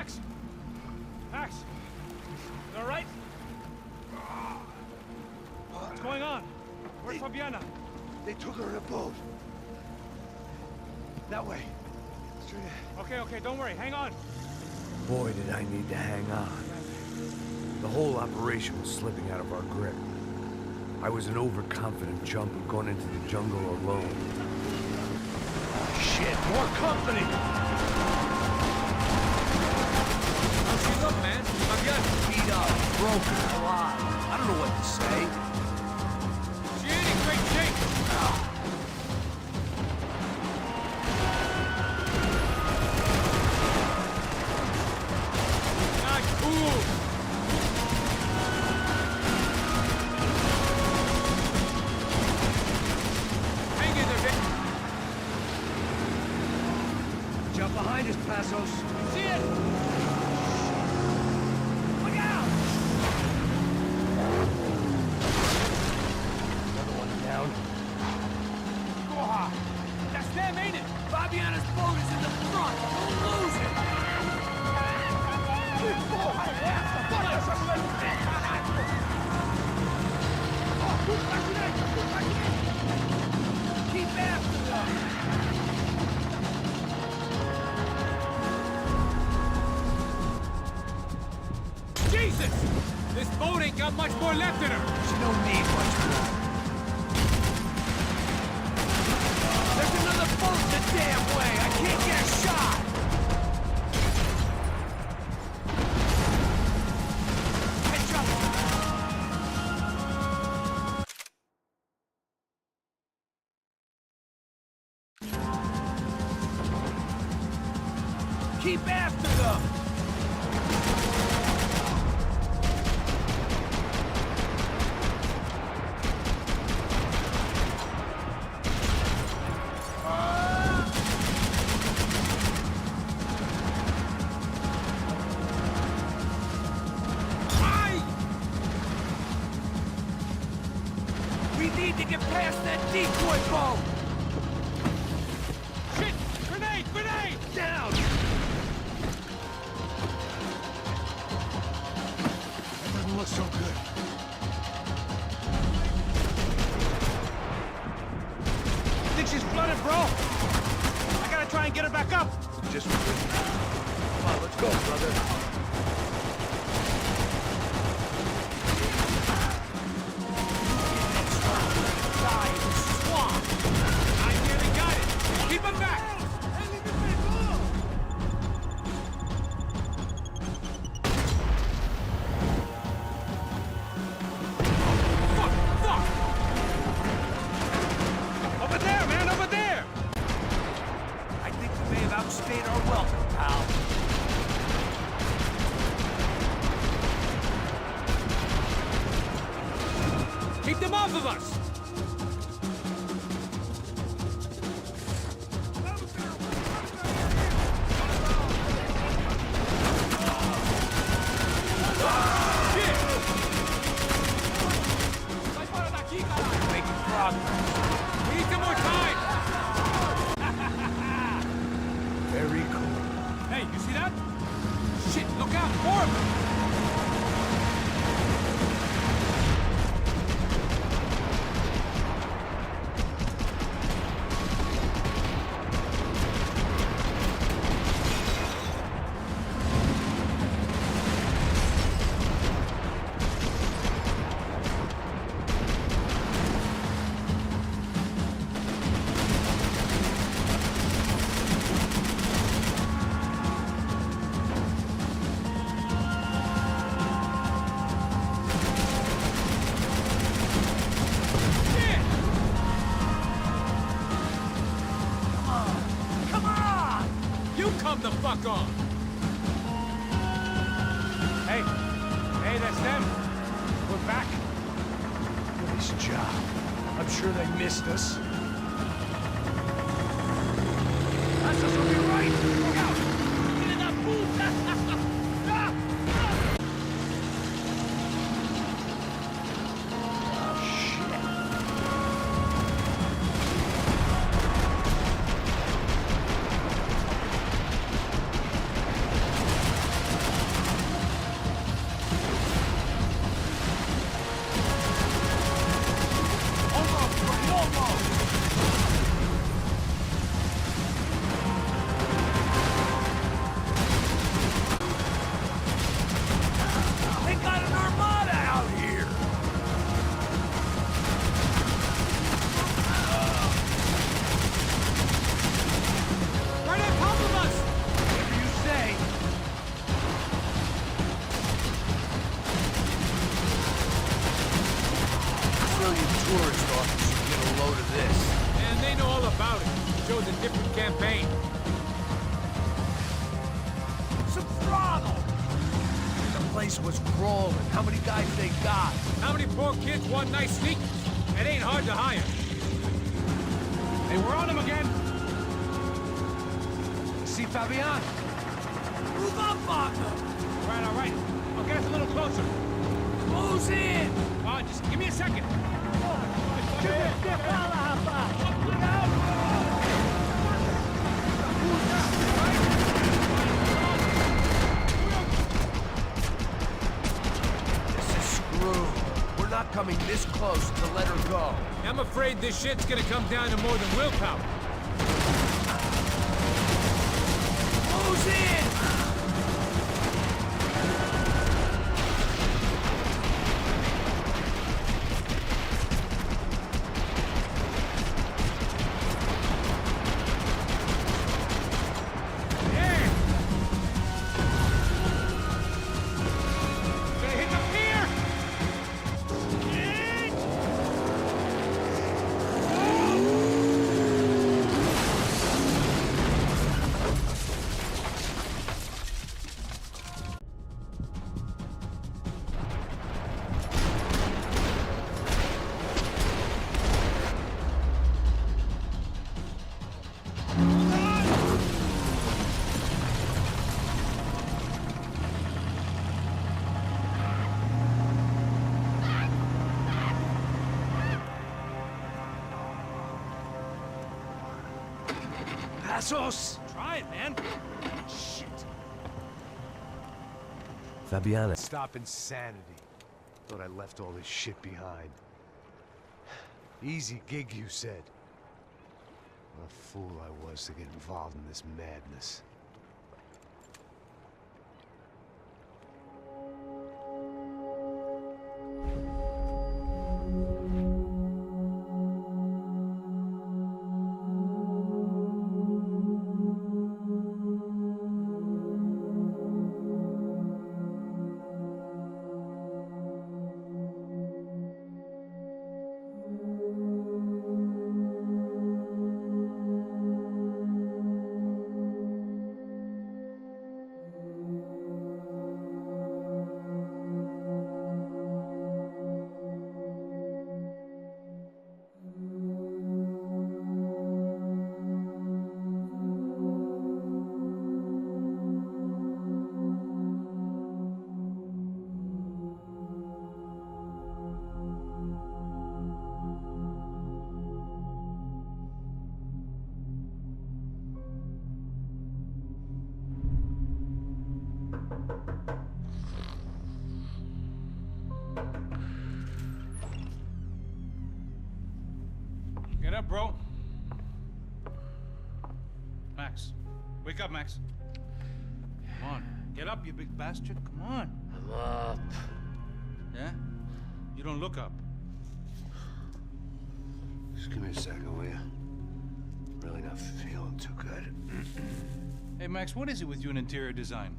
Max! Max! You alright? What's going on? Where's Fabiana? They took her in a boat. That way. Straight ahead. Okay, don't worry. Hang on. Boy, did I need to hang on. The whole operation was slipping out of our grip. I was an overconfident chump who'd gone into the jungle alone. Oh, shit, more company! How's she look, man? Fabiana beat up, broken, alive. I don't know what to say. She ain't in great shape. Not cool. Hang in there, Vic. Jump behind us, Passos. See it? Look out! Another one down. Goha! That's them, ain't it? Fabiana's boat is in the front. We'll lose it. Keep after them! Jesus! This boat ain't got much more left in her. She don't need much more. There's another boat the damn way. I can't get a shot. Catch up. Keep after them. We need to get past that decoy boat! Shit! Grenade! Grenade! Down! That doesn't look so good. Think she's flooded, bro? I gotta try and get her back up. Just come on, let's go, brother. Die in the swamp. I nearly got it. Keep him back. Fuck! Fuck! Over there, man! Over there! I think we may have outstayed our welcome, pal. Keep them off of us! Making progress. We need some more time! Very cool. Hey, you see that? Shit, look out! More of them! Come the fuck on! Hey! Hey, that's them! We're back! Nice job. I'm sure they missed us. Passos will be right! Look out! Get in that boot! tourist officer get a load of this. And they know all about it. Shows a different campaign. Some throttle! The place was crawling. How many guys they got? How many poor kids want nice sneakers? It ain't hard to hire. Hey, we're on him again. See Fabian? Move up, Marco! All right. I'll get us a little closer. Close in! Just give me a second. This is screwed. We're not coming this close to let her go. I'm afraid this shit's gonna come down to more than willpower. Close in! Passos! Try it, man. Shit. Fabiana. Stop insanity. Thought I left all this shit behind. Easy gig, you said. What a fool I was to get involved in this madness. Get up, bro. Max. Wake up, Max. Come on. Get up, you big bastard. Come on. I'm up. Yeah? You don't look up. Just give me a second, will you? Really not feeling too good. Hey, Max, what is it with you and interior design?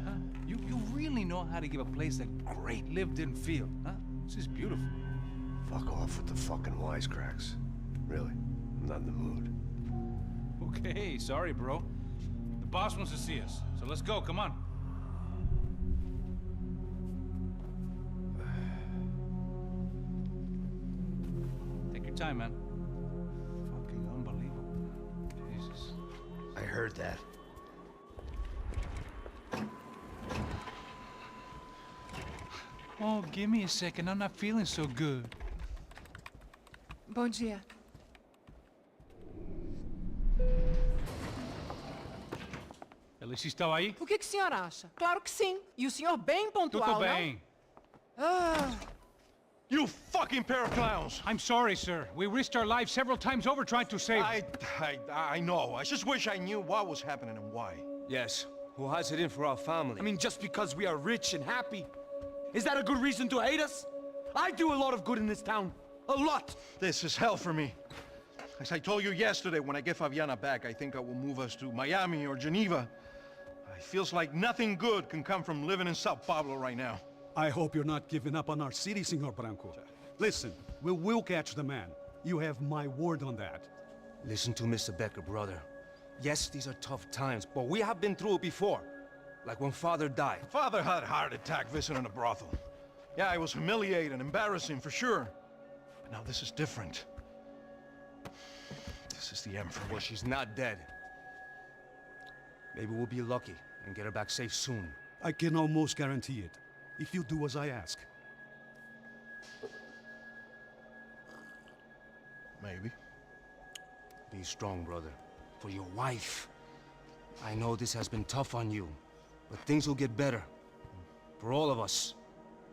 Huh? You really know how to give a place a great lived-in feel, huh? This is beautiful. Fuck off with the fucking wisecracks. Really, I'm not in the mood. Okay, sorry, bro. The boss wants to see us, so let's go, come on. Take your time, man. Fucking unbelievable. Jesus. I heard that. Oh, give me a second. I'm not feeling so good. Bom dia. Alice estava aí? O que o senhor acha? Claro que sim. E o senhor bem pontual, Tudo bem. não? Ah, You fucking pair of clowns! I'm sorry, sir. We risked our lives several times over trying to save... I know. I just wish I knew what was happening and why. Yes, who has it in for our family? I mean, just because we are rich and happy, is that a good reason to hate us? I do a lot of good in this town. A lot! This is hell for me. As I told you yesterday, when I get Fabiana back, I think I will move us to Miami or Geneva. It feels like nothing good can come from living in Sao Paulo right now. I hope you're not giving up on our city, Senor Branco. Listen, we will catch the man. You have my word on that. Listen to Mr. Becker, brother. Yes, these are tough times, but we have been through it before. Like when Father died. Father had a heart attack visiting a brothel. Yeah, it was humiliating, embarrassing for sure. But now this is different. This is the Emperor. Well, she's not dead. Maybe we'll be lucky and get her back safe soon. I can almost guarantee it, if you do as I ask. Maybe. Be strong, brother. For your wife. I know this has been tough on you, but things will get better. For all of us.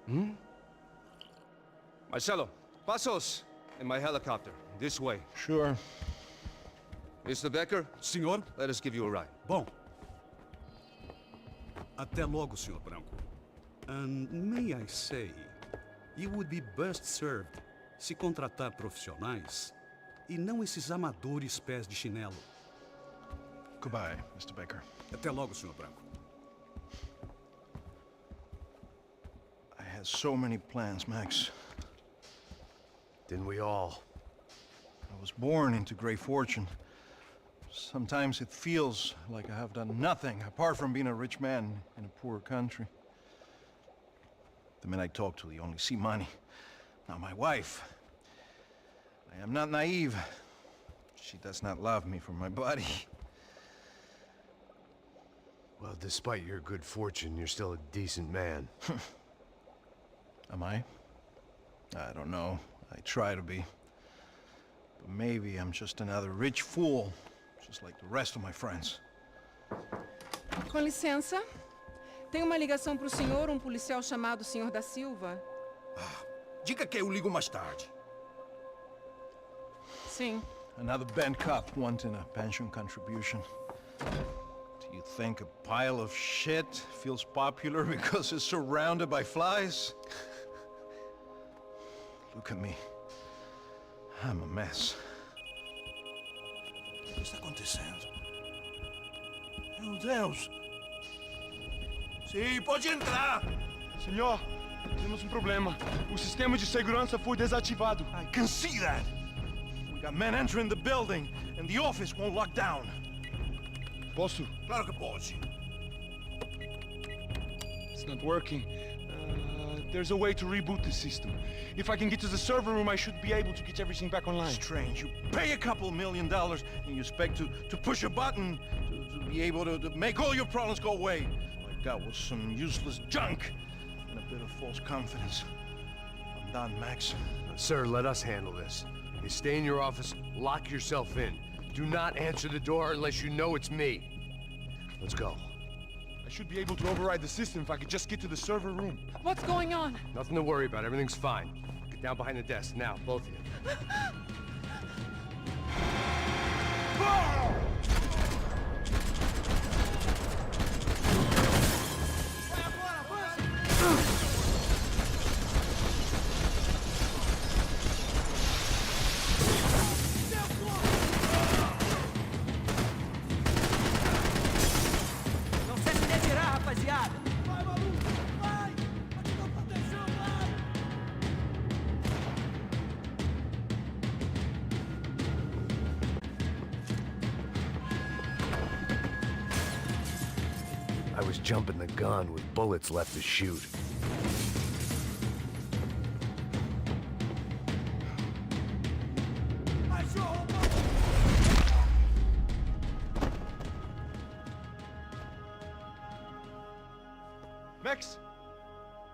Hmm? Marcelo, pasos in my helicopter. This way. Sure. Mr. Becker, Senhor? let us give you a ride. Bom. Até logo, Sr. Branco. And may I say, you would be best served se contratar profissionais e não esses amadores pés de chinelo. Goodbye, Mr. Becker. Até logo, Sr. Branco. I had so many plans, Max. Didn't we all? I was born into great fortune. Sometimes it feels like I have done nothing apart from being a rich man in a poor country. The men I talk to, they only see money. Now my wife. I am not naive. She does not love me for my body. Well, despite your good fortune, you're still a decent man. Am I? I don't know. I try to be. But maybe I'm just another rich fool, just like the rest of my friends. Com licença. Tem uma ligação para o senhor, um policial chamado Sr. da Silva. Diga que eu ligo mais tarde. Sim. Another bent cop wanting a pension contribution. Do you think a pile of shit feels popular because it's surrounded by flies? Look at me. I'm a mess. O que está acontecendo? Meu Deus! Sim, pode entrar! Senhor, temos um problema. O sistema de segurança foi desativado. I can see that! We got men entering the building, and the office won't lock down. Posso? Claro que pode. It's not working. There's a way to reboot the system. If I can get to the server room, I should be able to get everything back online. Strange. You pay a couple $1 million, and you expect to push a button to be able to make all your problems go away. All I got was some useless junk and a bit of false confidence. I'm done, Max. Sir, let us handle this. You stay in your office, lock yourself in. Do not answer the door unless you know it's me. Let's go. I should be able to override the system if I could just get to the server room. What's going on? Nothing to worry about. Everything's fine. Get down behind the desk now, both of you. Não sei se retirar, rapaziada. I was jumping the gun with bullets left to shoot. Max!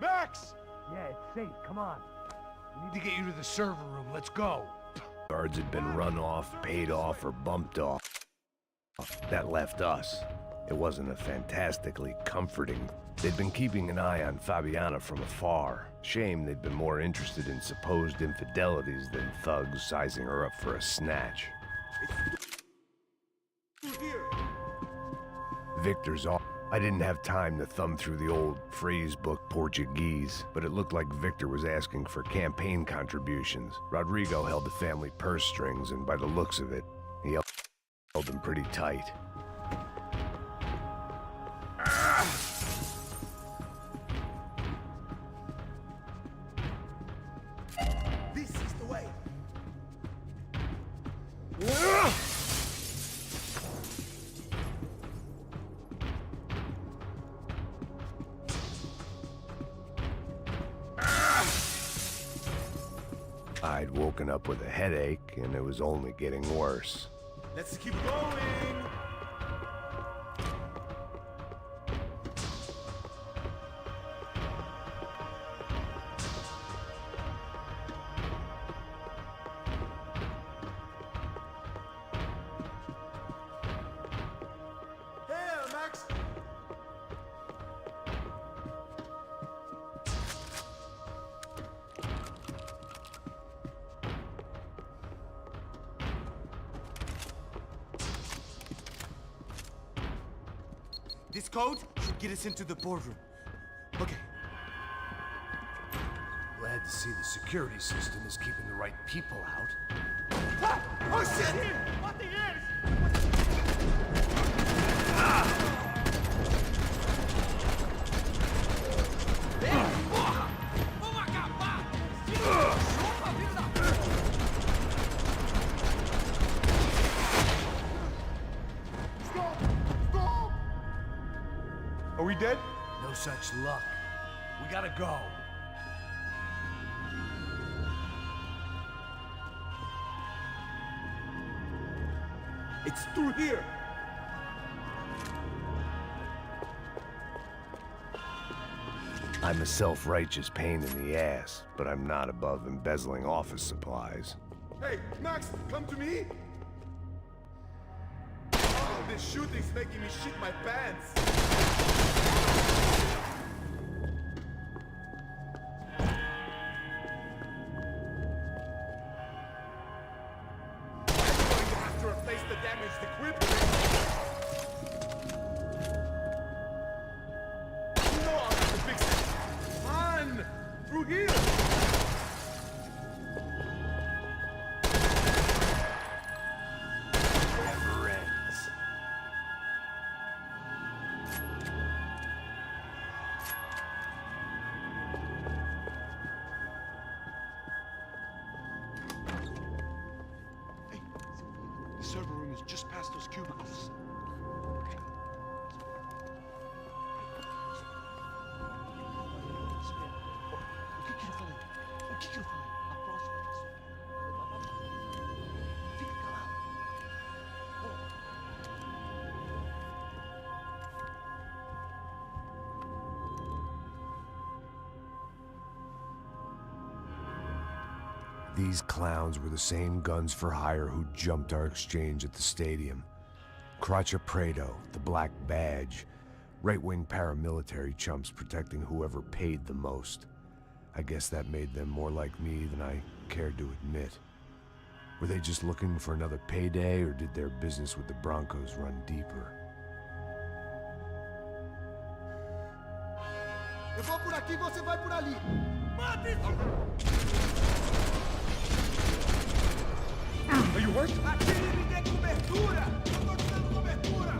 Max! Yeah, it's safe. Come on. We need to get you to the server room. Let's go. Guards had been run off, paid off, or bumped off. That left us. It wasn't a fantastically comforting. They'd been keeping an eye on Fabiana from afar. Shame they'd been more interested in supposed infidelities than thugs sizing her up for a snatch. Victor's off. I didn't have time to thumb through the old phrase book Portuguese, but it looked like Victor was asking for campaign contributions. Rodrigo held the family purse strings, and by the looks of it, he held them pretty tight. way. I'd woken up with a headache, and it was only getting worse. Let's keep going. Here, Max. This code should get us into the boardroom. Okay. Glad to see the security system is keeping the right people out. Ah! Oh shit! What the ears? Are we dead? No such luck. We gotta go. It's through here. I'm a self-righteous pain in the ass, but I'm not above embezzling office supplies. Hey, Max, come to me. Oh, this shooting's making me shit my pants. I'm going to have to replace the damaged equipment. You know I'll have to fix it. Man, through here. Never ends. Hey, the server room is just past those cubicles. O que eu falei? O que eu falei? A próxima pessoa. Fica calado. These clowns were the same guns for hire who jumped our exchange at the stadium. Crotcha Prado, the Black Badge, right-wing paramilitary chumps protecting whoever paid the most. I guess that made them more like me than I cared to admit. Were they just looking for another payday, or did their business with the Broncos run deeper? Eu vou por aqui, você vai por ali. Mate! Are you hurt? Atire e me dê cobertura! Eu tô te dando cobertura!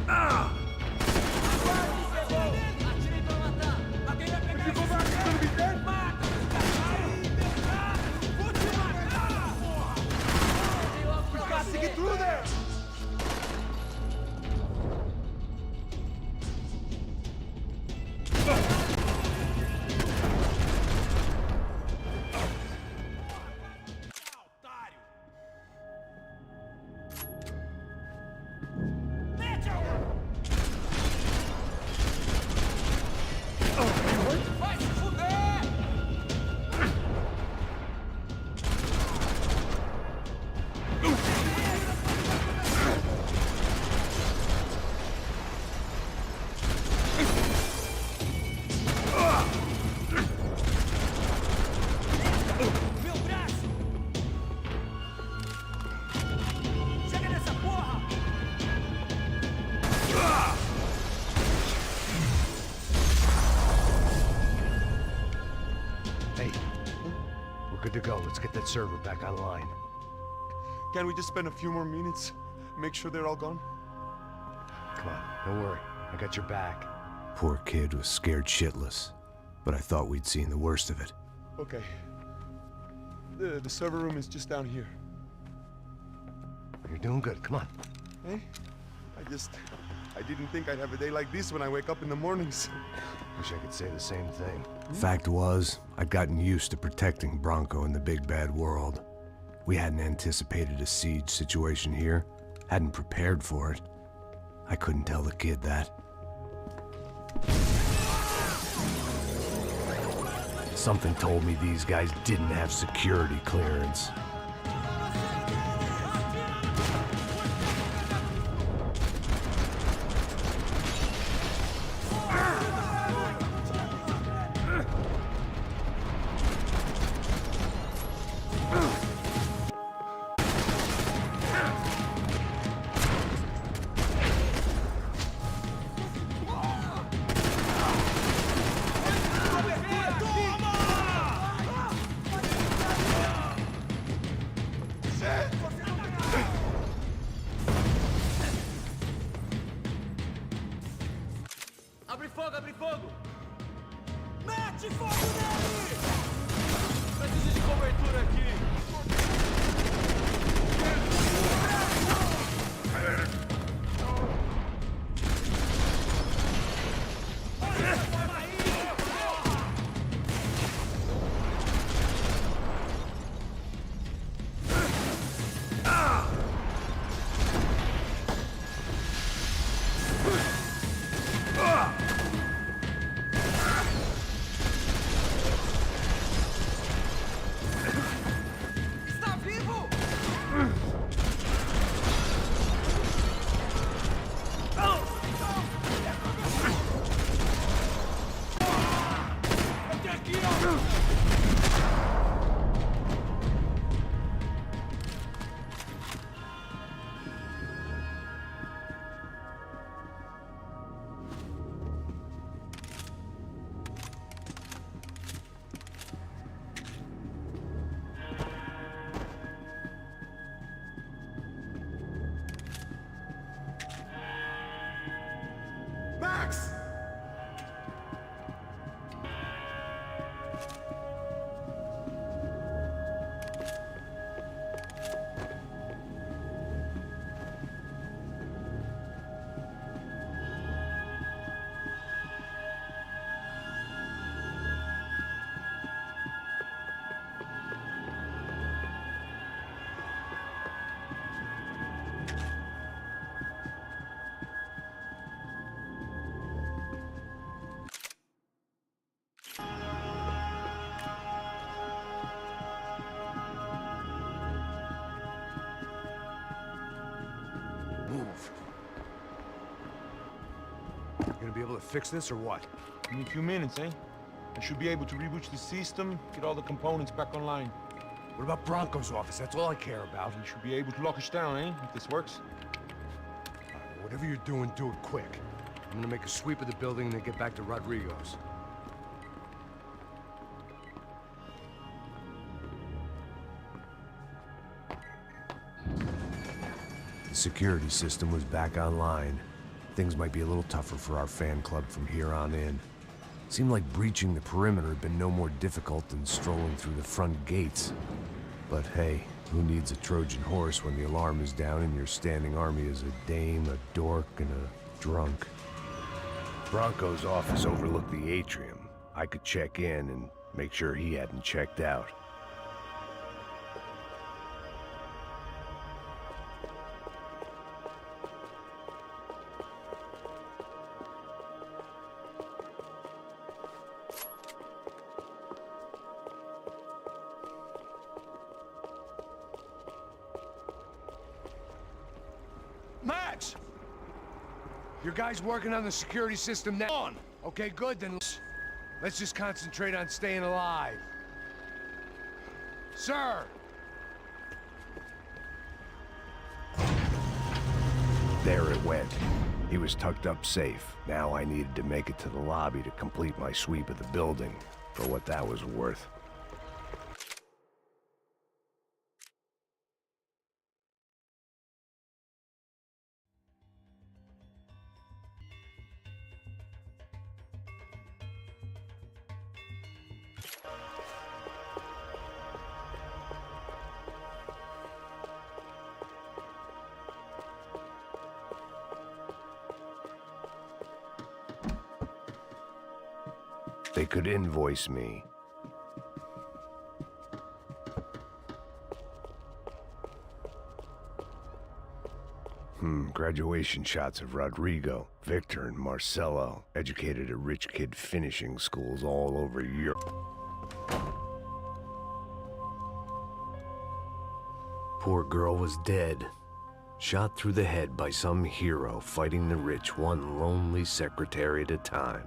Ah! Atirei pra matar! Alguém vai pegar esse cara! Mata! Aí, pesado! Vou te matar! You got to get through there! Hey, we're good to go. Let's get that server back online. Can we just spend a few more minutes? Make sure they're all gone? Come on, don't worry. I got your back. Poor kid was scared shitless, but I thought we'd seen the worst of it. Okay. The server room is just down here. You're doing good. Come on. Hey? I didn't think I'd have a day like this when I wake up in the mornings. Wish I could say the same thing. Fact was, I'd gotten used to protecting Bronco in the big bad world. We hadn't anticipated a siege situation here, hadn't prepared for it. I couldn't tell the kid that. Something told me these guys didn't have security clearance. Abre fogo, abre fogo! Mete fogo nele! Preciso de cobertura aqui! Está vivo? Até aqui, ó! Max! Move. You gonna be able to fix this or what? In a few minutes, eh? I should be able to reboot the system, get all the components back online. What about Bronco's office? That's all I care about. You should be able to lock us down, eh? If this works. Whatever you're doing, do it quick. I'm gonna make a sweep of the building and then get back to Rodrigo's. The security system was back online. Things might be a little tougher for our fan club from here on in. Seemed like breaching the perimeter had been no more difficult than strolling through the front gates. But hey, who needs a Trojan horse when the alarm is down and your standing army is a dame, a dork, and a drunk? Bronco's office overlooked the atrium. I could check in and make sure he hadn't checked out. Max! Your guys working on the security system now? On. Okay, good, then let's just concentrate on staying alive. Sir! There it went. He was tucked up safe. Now I needed to make it to the lobby to complete my sweep of the building, for what that was worth. they could invoice me. Graduation shots of Rodrigo, Victor, and Marcelo, educated at rich kid finishing schools all over Europe. Poor girl was dead, shot through the head by some hero fighting the rich one lonely secretary at a time.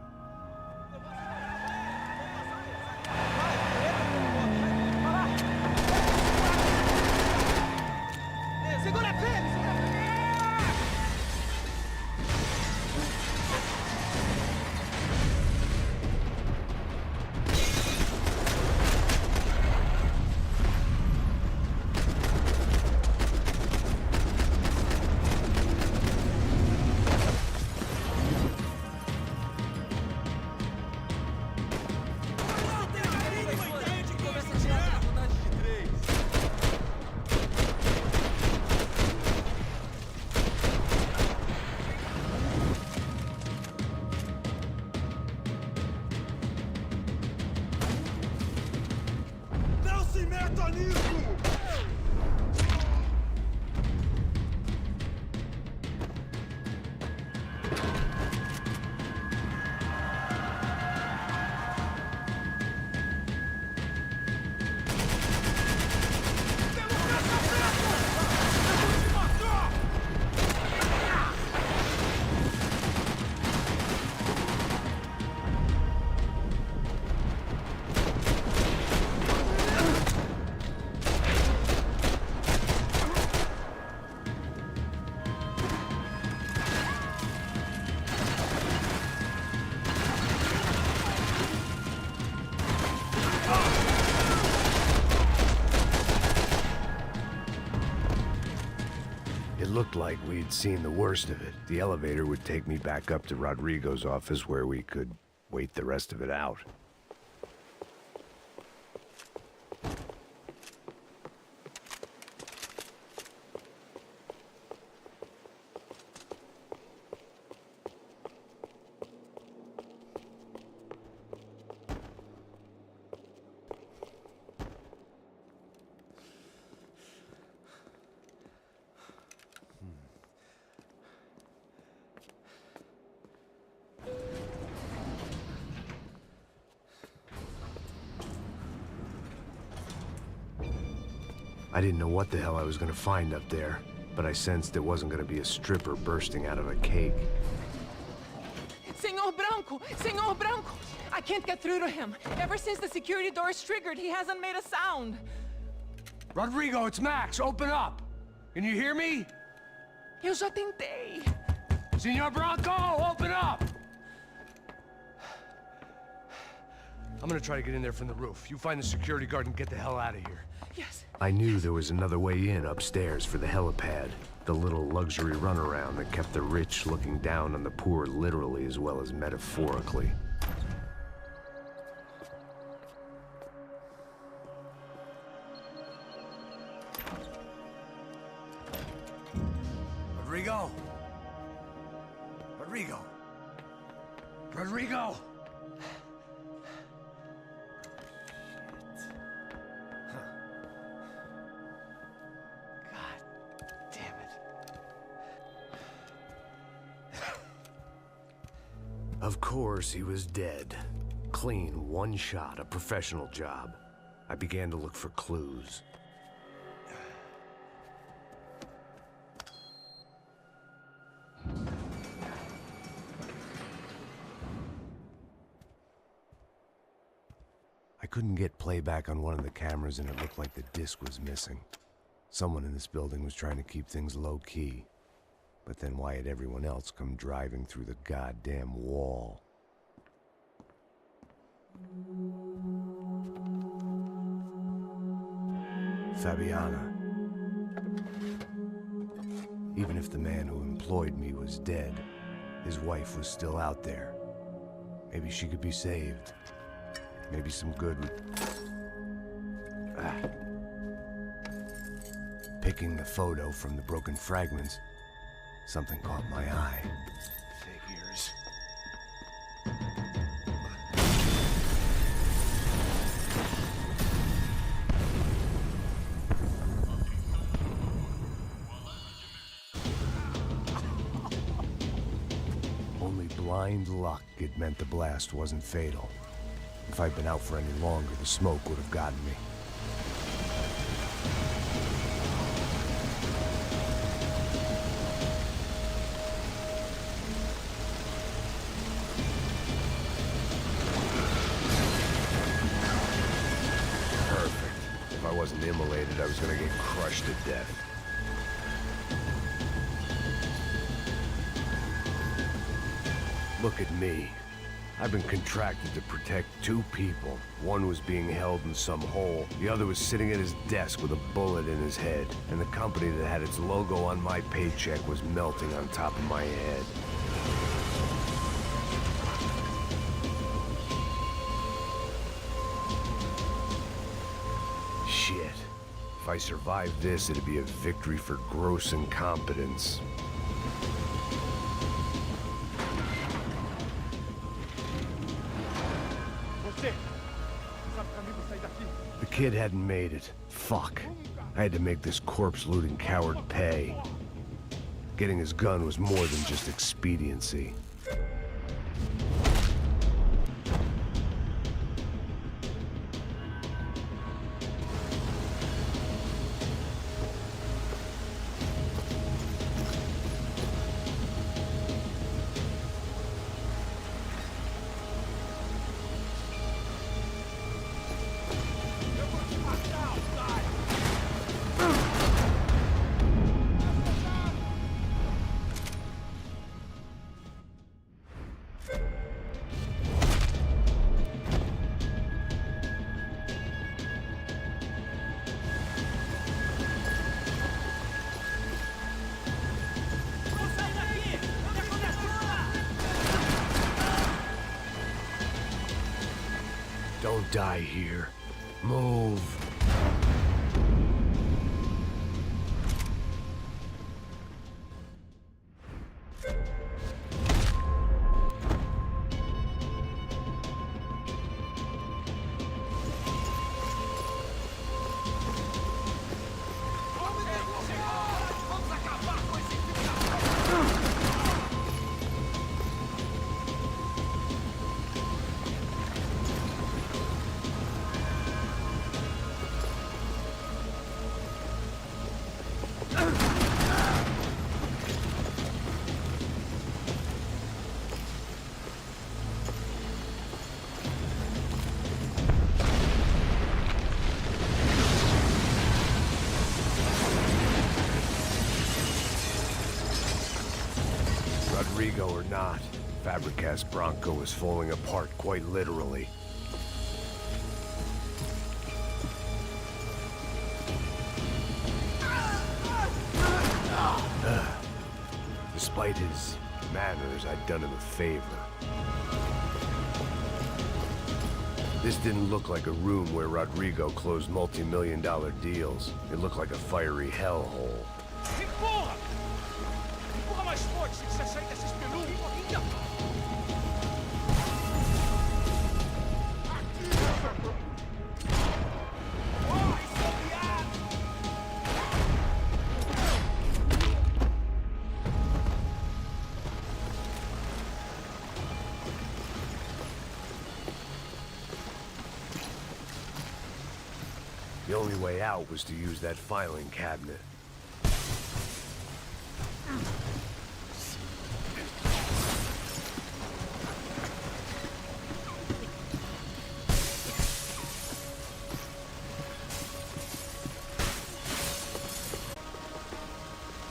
It looked like we'd seen the worst of it. The elevator would take me back up to Rodrigo's office where we could wait the rest of it out. I didn't know what the hell I was gonna find up there, but I sensed it wasn't gonna be a stripper bursting out of a cake. Senor Branco! Senor Branco! I can't get through to him. Ever since the security door is triggered, he hasn't made a sound. Rodrigo, it's Max. Open up. Can you hear me? Eu já tentei. Senor Branco, open up! I'm gonna try to get in there from the roof. You find the security guard and get the hell out of here. Yes. I knew there was another way in upstairs for the helipad. The little luxury runaround that kept the rich looking down on the poor literally as well as metaphorically. Rodrigo! Rodrigo! Rodrigo! Of course, he was dead. Clean, one shot, a professional job. I began to look for clues. I couldn't get playback on one of the cameras and it looked like the disc was missing. Someone in this building was trying to keep things low-key. But then why had everyone else come driving through the goddamn wall? Fabiana. Even if the man who employed me was dead, his wife was still out there. Maybe she could be saved. Maybe some good would... Picking the photo from the broken fragments, something caught my eye. Figures. blind luck, it meant the blast wasn't fatal. If I'd been out for any longer, the smoke would have gotten me. Perfect. If I wasn't immolated, I was gonna get crushed to death. Look at me. I've been contracted to protect two people. One was being held in some hole. The other was sitting at his desk with a bullet in his head. And the company that had its logo on my paycheck was melting on top of my head. Shit. If I survived this, it'd be a victory for gross incompetence. The kid hadn't made it. Fuck. I had to make this corpse-looting coward pay. Getting his gun was more than just expediency. Don't die here. Move. Rodrigo or not, Fabricas Bronco is falling apart quite literally. Despite his manners, I'd done him a favor. This didn't look like a room where Rodrigo closed multi-million-dollar deals. It looked like a fiery hellhole. Empurra! Empurra mais forte se quiser sair dessa espelunca. The only way out was to use that filing cabinet.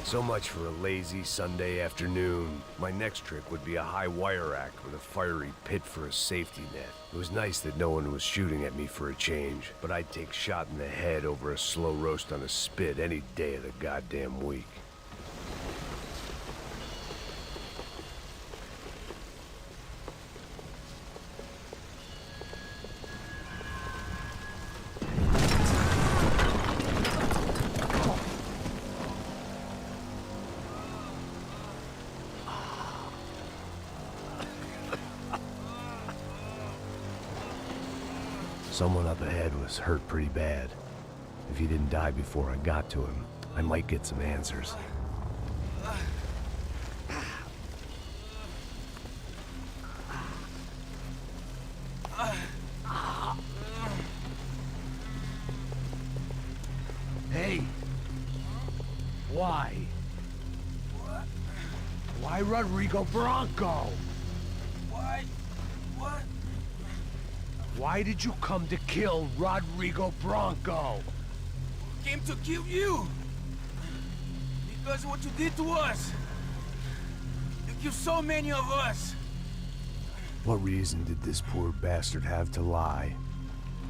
So much for a lazy Sunday afternoon. My next trick would be a high wire act with a fiery pit for a safety net. It was nice that no one was shooting at me for a change, but I'd take shot in the head over a slow roast on a spit any day of the goddamn week. Someone up ahead was hurt pretty bad. If he didn't die before I got to him, I might get some answers. Why? What? Why Rodrigo Bronco? Why? What? Why did you come to kill Rodrigo Bronco? Came to kill you. Because of what you did to us. You killed so many of us. What reason did this poor bastard have to lie?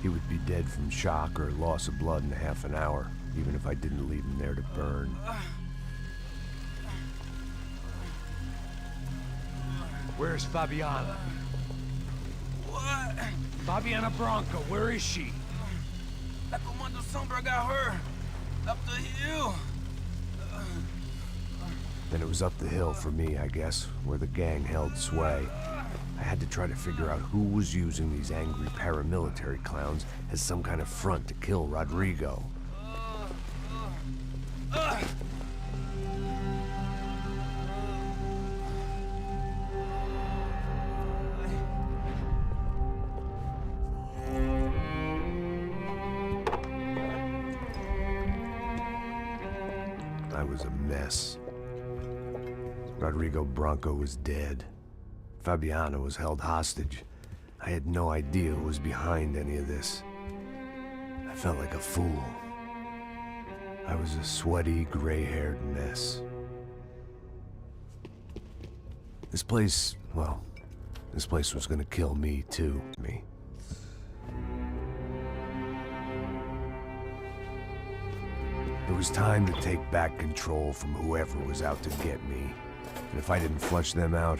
He would be dead from shock or loss of blood in half an hour, even if I didn't leave him there to burn. Where's Fabiana? What? Fabiana Bronco, where is she? La Comando Sombra got her. Up the hill. Then it was up the hill for me, I guess, where the gang held sway. I had to try to figure out who was using these angry paramilitary clowns as some kind of front to kill Rodrigo. I was a mess. Rodrigo Bronco was dead. Fabiana was held hostage. I had no idea who was behind any of this. I felt like a fool. I was a sweaty, gray-haired mess. This place, well, this place was gonna kill me too. It was time to take back control from whoever was out to get me. And if I didn't flush them out,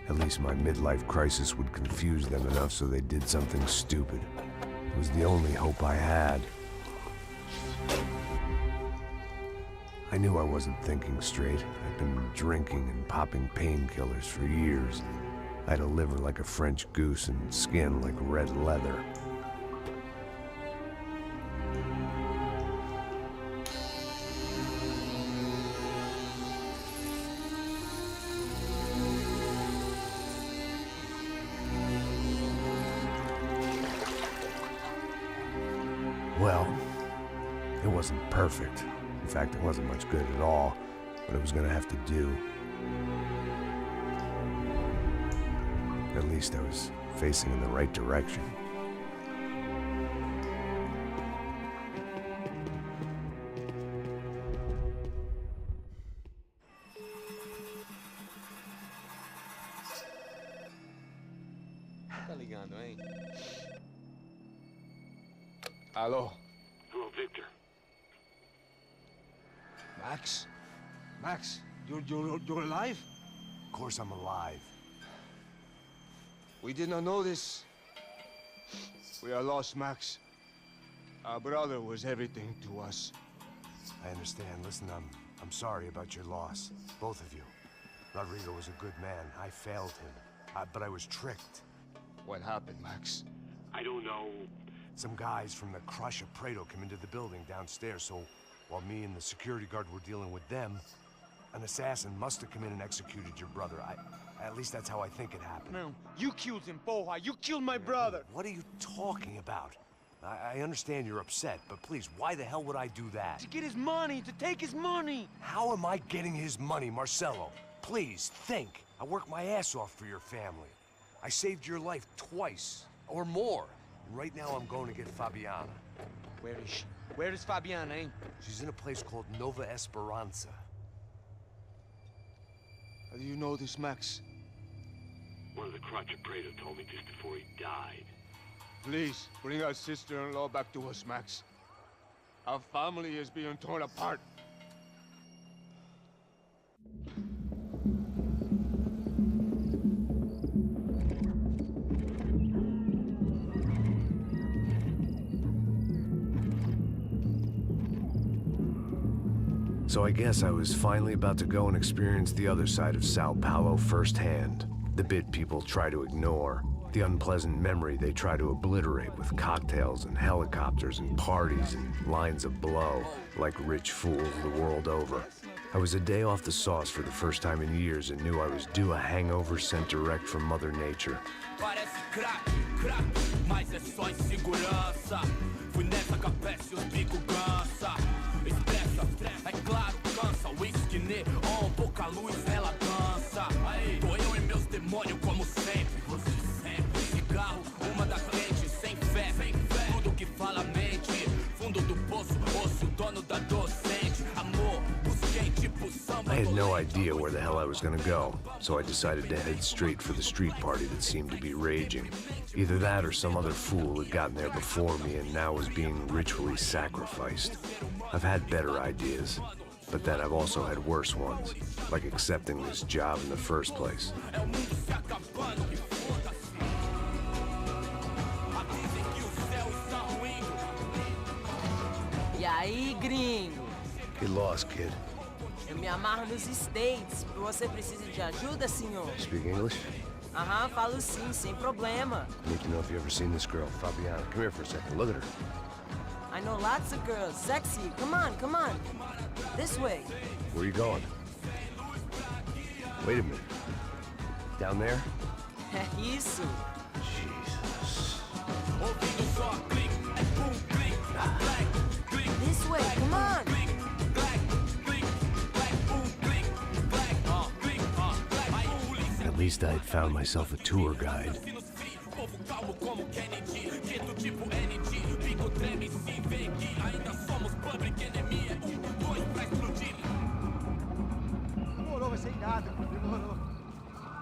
at least my midlife crisis would confuse them enough so they did something stupid. It was the only hope I had. I knew I wasn't thinking straight. I'd been drinking and popping painkillers for years. I had a liver like a French goose and skin like red leather. Well, it wasn't perfect. In fact, it wasn't much good at all, but it was gonna have to do. At least I was facing in the right direction. Tá ligando, hein? Hello. Hello, Victor. Max? Max, you're alive? Of course I'm alive. We did not know this. We are lost, Max. Our brother was everything to us. I understand. Listen, I'm sorry about your loss. Both of you. Rodrigo was a good man. I failed him. But I was tricked. What happened, Max? I don't know. Some guys from the Crush of Prado came into the building downstairs, so while me and the security guard were dealing with them, an assassin must have come in and executed your brother. At least that's how I think it happened. No, you killed him, Porra. You killed my brother. What are you talking about? I understand you're upset, but please, why the hell would I do that? To get his money, to take his money. How am I getting his money, Marcelo? Please, think. I worked my ass off for your family. I saved your life twice, or more. And right now I'm going to get Fabiana. Where is she? Where is Fabiana, eh? She's in a place called Nova Esperanza. How do you know this, Max? One of the Crotch of Prado told me just before he died. Please, bring our sister-in-law back to us, Max. Our family is being torn apart. So I guess I was finally about to go and experience the other side of Sao Paulo firsthand. The bit people try to ignore. The unpleasant memory they try to obliterate with cocktails and helicopters and parties and lines of blow, like rich fools the world over. I was a day off the sauce for the first time in years and knew I was due a hangover sent direct from Mother Nature. Parece crack, crack, mas é só insegurança. Fui nessa com a peste e os bico gansa. Expressa, é claro, cansa. a luz, ela dança. Tô eu e meus demônios como sempre. Cigarro, uma da frente, sem fé. Tudo que fala mente. Fundo do poço, osso, dono da docente. Amor, busquei tipo samba. I had no idea where the hell I was gonna go, so I decided to head straight for the street party that seemed to be raging. Either that or some other fool had gotten there before me and now was being ritually sacrificed. I've had better ideas, but then I've also had worse ones, like accepting this job in the first place. E aí, gringo? Get lost, kid. Eu me amarro nos States. Você precisa de ajuda, senhor? Speak English? Aham, falo sim, sem problema. I need to know if you ever seen this girl, Fabiana. Come here for a second. Look at her. I know lots of girls. Sexy. Come on, come on. This way. Where are you going? Wait a minute. Down there? Isso. Jesus. This way, come on. At least I had found myself a tour guide.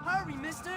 Hurry, mister!